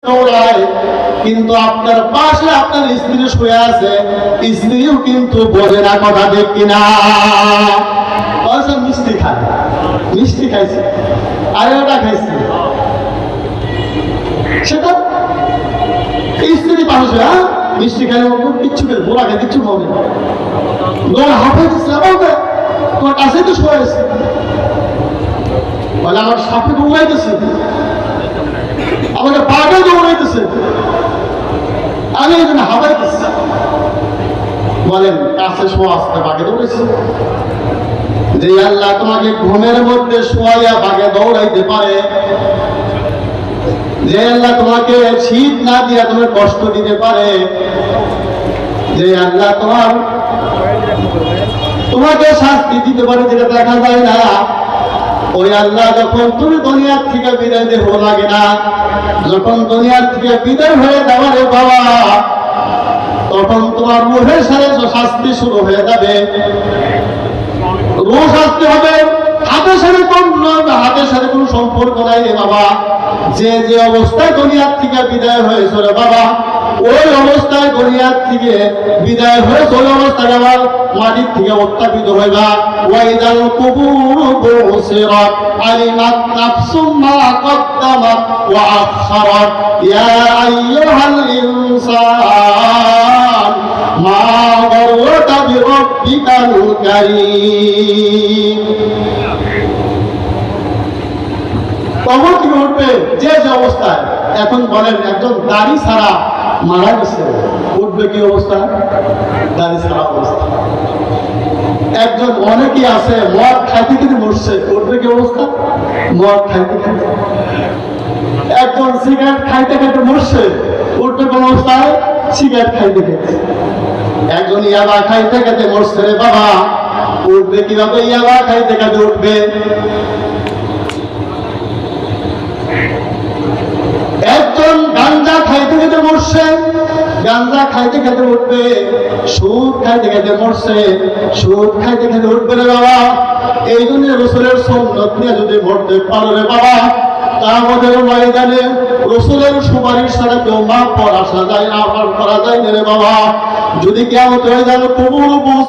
দৌড়ায়, কিন্তু আপনার পাশে আপনার স্ত্রী শুয়ে আছে, স্ত্রীও কিন্তু বোঝে না কথা, ঠিক কিনা? মিষ্টি খায়, মিষ্টি খাইছে, আরে ওটা খাইছে, সেটা স্ত্রী পাশে মিষ্টি খাইলে কিচ্ছু করে বোরা খায়, কিচ্ছু হবে না, হাফে দিচ্ছে, তোমার কাছে তো শুয়ে আছে, বলে আমার সাপে দৌড়াইতেছে, আমাকে পাগল দৌড়াইতেছে, আমি এই জন্য হাবাইতেছি। বলেন কাছে শোয়া আসতে বাগে দৌড়েছে? যে আল্লাহ তোমাকে ঘুমের মধ্যে শোয়াইয়া বাগে দৌড়াইতে পারে, যে আল্লাহ তোমাকে শীত না দিয়া তোমার কষ্ট দিতে পারে, যে আল্লাহ তোমাকে শাস্তি দিতে পারে যেটা দেখা যায় না, ওই আল্লাহ যখন তুমি দুনিয়ার থেকে বিদায় দেহ লাগে না, যখন দুনিয়ার থেকে বিদায় হয়ে যাওয়ারে বাবা, তখন তোমার রূহের সাথে শাস্তি শুরু হয়ে যাবে। রূহ শাস্তি হবে, হাতের সাথে কোনো সম্পর্ক নাই রে বাবা। যে যে অবস্থায় দুনিয়ার থেকে বিদায় হয়েছে রে বাবা, ওই অবস্থায় দুনিয়ার থেকে বিদায় হয়েছে, ওই অবস্থায় আবার মাটির থেকে উত্থাপিত হইবা। ওয়াইদাল কুবুরু বুসিরাত আলিমাত নাফসুম মা কদ্দামাত ওয়া আখখারাত ইয়া আইয়ুহাল ইনসান মা গাররাকা বিরাব্বিকাল কারীম। কবর থেকে উঠবে যে যে অবস্থায়। এখন বলেন একজন দাড়ি ছাড়া মারা গেছে, উঠবে কি অবস্থা? দাড়ি ছাড়া অবস্থা। একজন অনেকেই আছে মদ খাইতে খেতে মরছে, উঠবে কি অবস্থা? মদ খাইতে খেতে। একজন সিগারেট খাইতে খাইতে মরছে, উঠবে কোন অবস্থায়? সিগারেট খাইতে খেতে। একজন ইয়াবা খাইতে খেতে মরছে রে বাবা, উঠবে কিভাবে? ইয়াবা খাইতে খাইতে উঠবে। একজন গাঞ্জা খাইতে খেতে মরছে, গাঞ্জা খাইতে খেতে উঠবে। সুদ খাইতে খেতে মরছে, সুদ খাইতে খেতে উঠবে রে বাবা। এই জন্য রসুলের সুন্নাত নিয়ে যদি মরতে পারো রে বাবা, কিয়ামতের ময়দানে রসুলের সুপারিশ ছাড়া কেউ মাফ করা যায় না রে বাবা। যদি কিয়ামতের ময়দানে কবুল